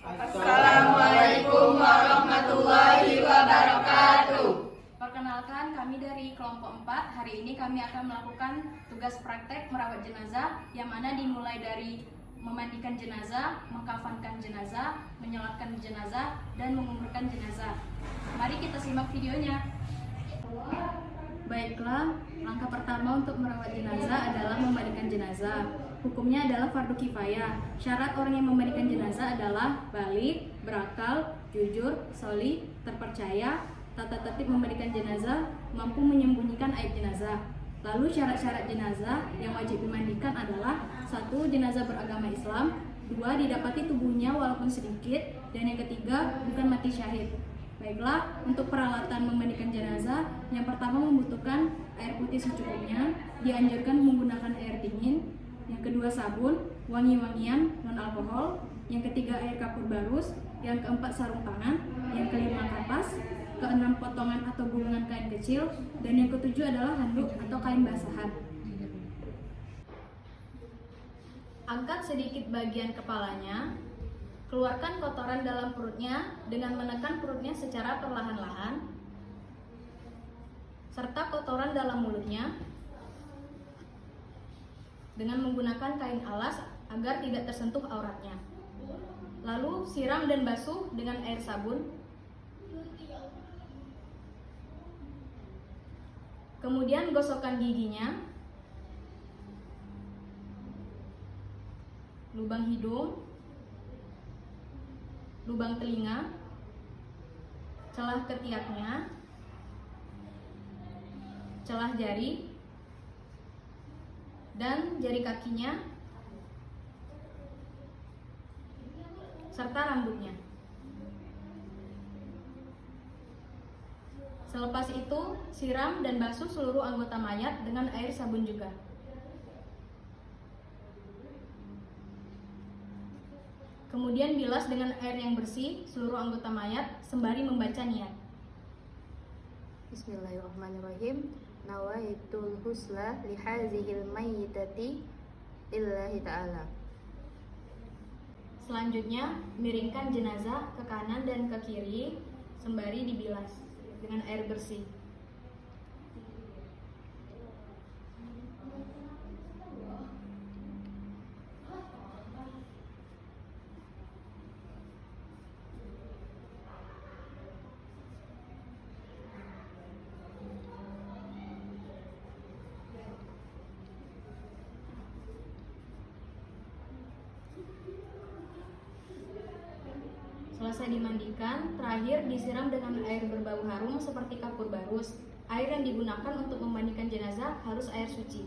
Assalamualaikum warahmatullahi wabarakatuh. Perkenalkan, kami dari kelompok 4. Hari ini kami akan melakukan tugas praktek merawat jenazah, yang mana dimulai dari memandikan jenazah, mengkafankan jenazah, menyolatkan jenazah, dan menguburkan jenazah. Mari kita simak videonya. Baiklah, langkah pertama untuk merawat jenazah adalah memandikan jenazah. Hukumnya adalah fardu kifayah. Syarat orang yang memandikan jenazah adalah balik, berakal, jujur, solih, terpercaya, tata tertib memandikan jenazah, mampu menyembunyikan aib jenazah. Lalu syarat-syarat jenazah yang wajib dimandikan adalah: 1. Jenazah beragama Islam. 2. Didapati tubuhnya walaupun sedikit. Dan yang ketiga, bukan mati syahid. Baiklah, untuk peralatan memandikan jenazah, yang pertama membutuhkan air putih secukupnya, dianjurkan menggunakan air dingin. Yang kedua, sabun, wangi-wangian, non-alkohol. Yang ketiga, air kapur barus. Yang keempat, sarung tangan. Yang kelima, kapas. Keenam, potongan atau gulungan kain kecil. Dan yang ketujuh adalah handuk atau kain basahan. Angkat sedikit bagian kepalanya. Keluarkan kotoran dalam perutnya dengan menekan perutnya secara perlahan-lahan, serta kotoran dalam mulutnya dengan menggunakan kain alas agar tidak tersentuh auratnya. Lalu siram dan basuh dengan air sabun. Kemudian gosokkan giginya, lubang hidung, lubang telinga, celah ketiaknya, celah jari, dan jari kakinya, serta rambutnya. Selepas itu, siram dan basuh seluruh anggota mayat dengan air sabun juga. Kemudian bilas dengan air yang bersih seluruh anggota mayat sembari membaca niat. Bismillahirrahmanirrahim. Nawaitul husla lihazihil mayyitati lillahi ta'ala. Selanjutnya, miringkan jenazah ke kanan dan ke kiri sembari dibilas dengan air bersih. Selesai dimandikan, terakhir disiram dengan air berbau harum seperti kapur barus. Air yang digunakan untuk memandikan jenazah harus air suci.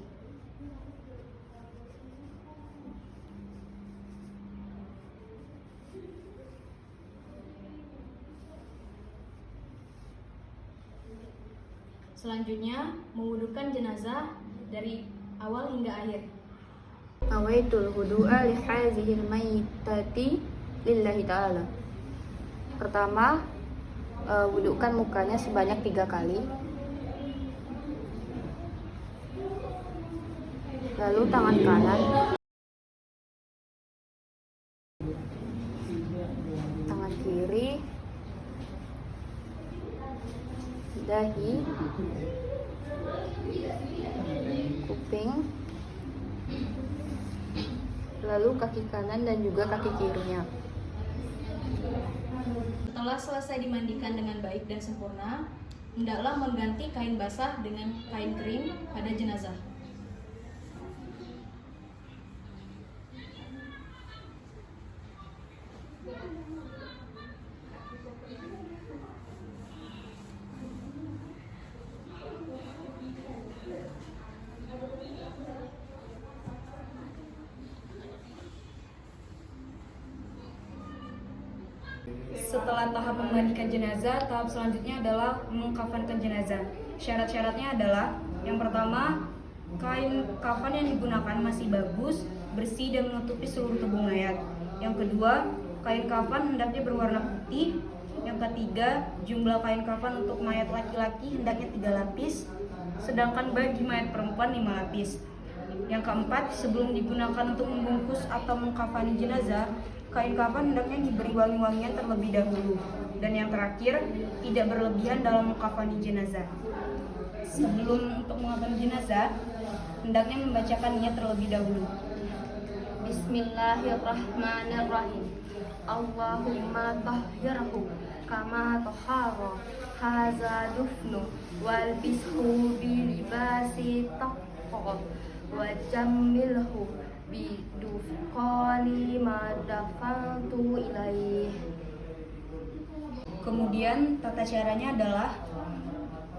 Selanjutnya, mewudukan jenazah dari awal hingga akhir. Nawaitul hudu'a lihazihil mayyitati lillahi ta'ala. Pertama, wudukkan mukanya sebanyak 3 kali. Lalu tangan kanan, tangan kiri, dahi, kuping, lalu kaki kanan dan juga kaki kirinya. Setelah selesai dimandikan dengan baik dan sempurna, hendaklah mengganti kain basah dengan kain kering pada jenazah. Setelah tahap memandikan jenazah, tahap selanjutnya adalah mengkafankan jenazah. Syarat-syaratnya adalah: yang pertama, kain kafan yang digunakan masih bagus, bersih dan menutupi seluruh tubuh mayat. Yang kedua, kain kafan hendaknya berwarna putih. Yang ketiga, jumlah kain kafan untuk mayat laki-laki hendaknya 3 lapis, sedangkan bagi mayat perempuan 5 lapis. Yang keempat, sebelum digunakan untuk membungkus atau mengkafani jenazah, kain kafan hendaknya diberi wangi-wangian terlebih dahulu. Dan yang terakhir, tidak berlebihan dalam mengkafani jenazah. Sebelum untuk mengkafani jenazah, hendaknya membacakan niat terlebih dahulu. Bismillahirrahmanirrahim. Allahumma tahhirhu kama tahhara haza dufnu wal bishu bi libasi taqwa wa jammilhu bi dufqani ma dafaltu ilaih. Kemudian tata caranya adalah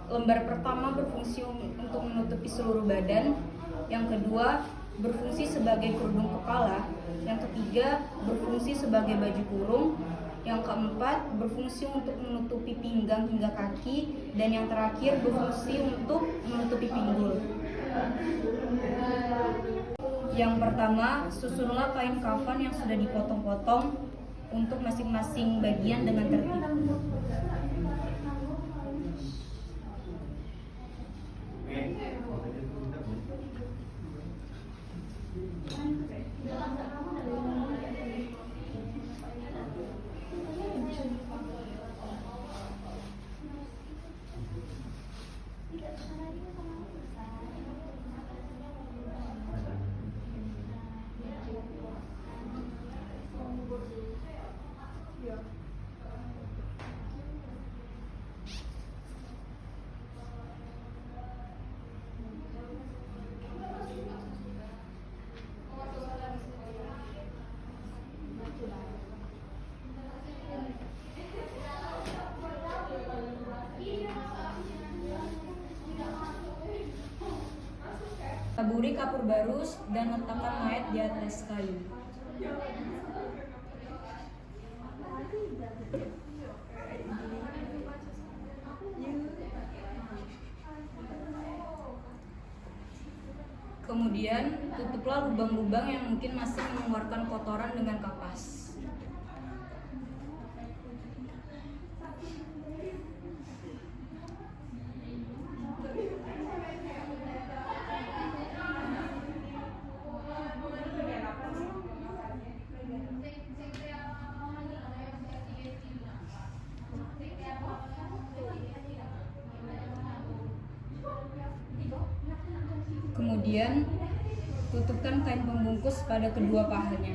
lembar pertama berfungsi untuk menutupi seluruh badan, yang kedua berfungsi sebagai kerudung kepala, yang ketiga berfungsi sebagai baju kurung, yang keempat berfungsi untuk menutupi pinggang hingga kaki, dan yang terakhir berfungsi untuk menutupi pinggul. Yang pertama, susunlah kain kafan yang sudah dipotong-potong untuk masing-masing bagian dengan tertib. Taburi kapur barus dan letakkan mayat di atas kayu. Kemudian tutuplah lubang-lubang yang mungkin masih mengeluarkan kotoran dengan kapas. Kemudian tutupkan kain pembungkus pada kedua pahanya.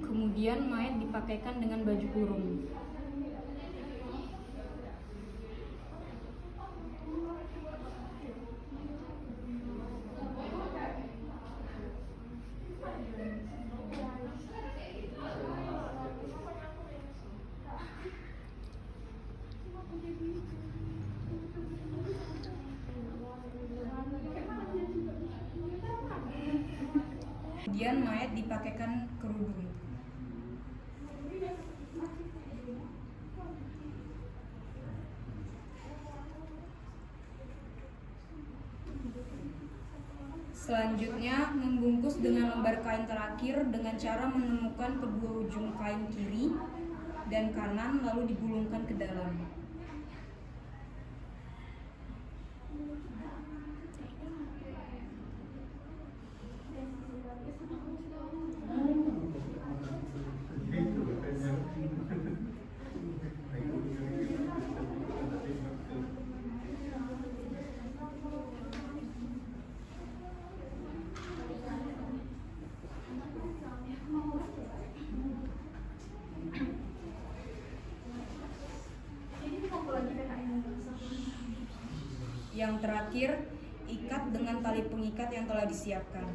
Kemudian mayat dipakaikan dengan baju kurung. Kemudian mayat dipakaikan kerudung. Selanjutnya, membungkus dengan lembar kain terakhir dengan cara menemukan kedua ujung kain kiri dan kanan lalu digulungkan ke dalam. Yang terakhir, ikat dengan tali pengikat yang telah disiapkan.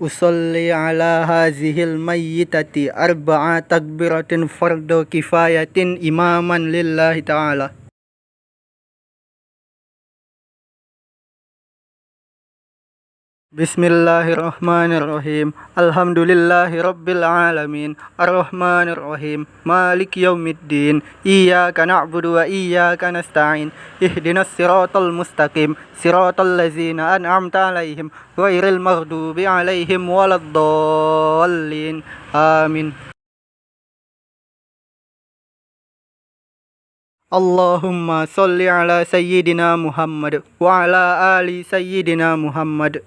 أصلي على هذه الميتة 4 تكبيرات فرض كفاية إماما لله تعالى. بسم الله الرحمن الرحيم. الحمد لله رب العالمين الرحمن الرحيم مالك يوم الدين إياك نعبد وإياك نستعين اهدنا الصراط المستقيم صراط الذين أنعمت عليهم غير المغضوب عليهم ولا الضالين آمين. اللهم صل على سيدنا محمد وعلى آل سيدنا محمد.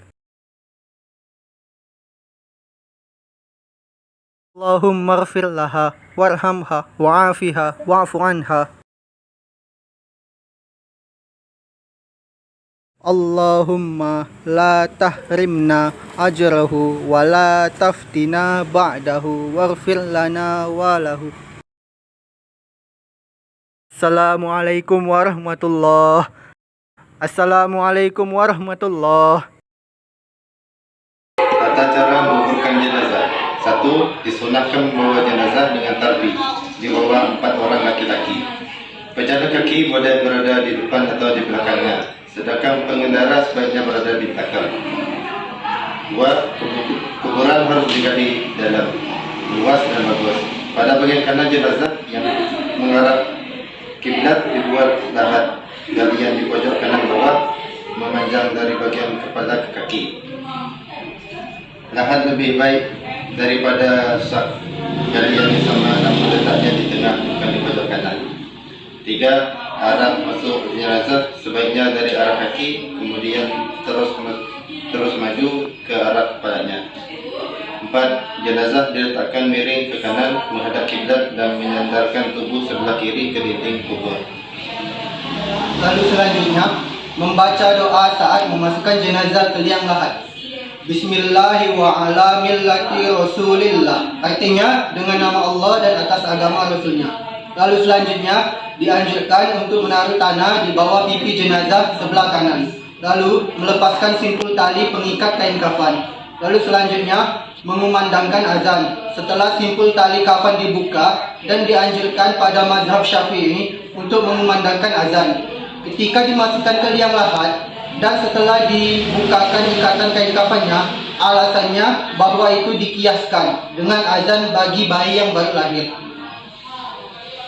اللهم اغفر لها وارحمها وعافها واعف عنها. اللهم لا تحرمنا أجره ولا تفتنا بعده واغفر لنا وله. Assalamualaikum warahmatullahi. Assalamualaikum warahmatullahi. Tata cara menguburkan jenazah. 1. Disunahkan membawa jenazah dengan tarbi, dibawa 4 orang laki-laki. Pejalan kaki boleh berada di depan atau di belakangnya, sedangkan pengendara sebaiknya berada di belakang. 2. Kuburan harus digali dalam, luas dan bagus. Pada bagian kanan jenazah yang mengarah kiblat dibuat lahat galian di pojok kanan bawah memanjang dari bagian kepala ke kaki. Lahat lebih baik daripada galian yang sama namun letaknya di tengah bukan di pojok kanan. 3. Arah masuk jenazah sebaiknya dari arah kaki kemudian terus maju ke arah kepalanya. 4. Jenazah diletakkan miring ke kanan menghadap kiblat dan menyandarkan tubuh sebelah kiri ke dinding kubur. Lalu selanjutnya membaca doa saat memasukkan jenazah ke liang lahat. Bismillahi wa ala millati Rasulillah. Artinya dengan nama Allah dan atas agama Rasulnya. Lalu selanjutnya dianjurkan untuk menaruh tanah di bawah pipi jenazah sebelah kanan. Lalu melepaskan simpul tali pengikat kain kafan. Lalu selanjutnya mengumandangkan azan. Setelah simpul tali kafan dibuka dan dianjurkan pada mazhab Syafi'i untuk mengumandangkan azan. Ketika dimasukkan ke liang lahat dan setelah dibukakan ikatan kain kafannya, alasannya bahwa itu dikiaskan dengan azan bagi bayi yang baru lahir.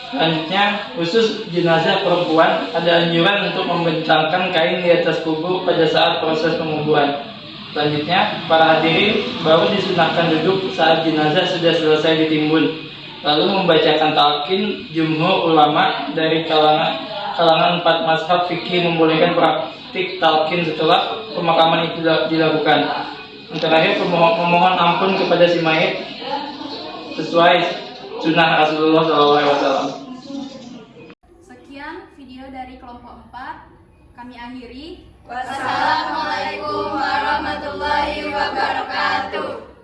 Selanjutnya, khusus jenazah perempuan ada anjuran untuk membentangkan kain di atas kubur pada saat proses penguburan. Selanjutnya, para hadirin baru disunahkan duduk saat jenazah sudah selesai ditimbun, lalu membacakan talqin. Jumhur ulama dari kalangan 4 mazhab fikih membolehkan praktik talqin setelah pemakaman itu dilakukan. Yang terakhir, memohon ampun kepada si mayit sesuai sunnah Rasulullah SAW. Sekian video dari kelompok 4. Kami akhiri. Wassalamualaikum warahmatullahi wabarakatuh.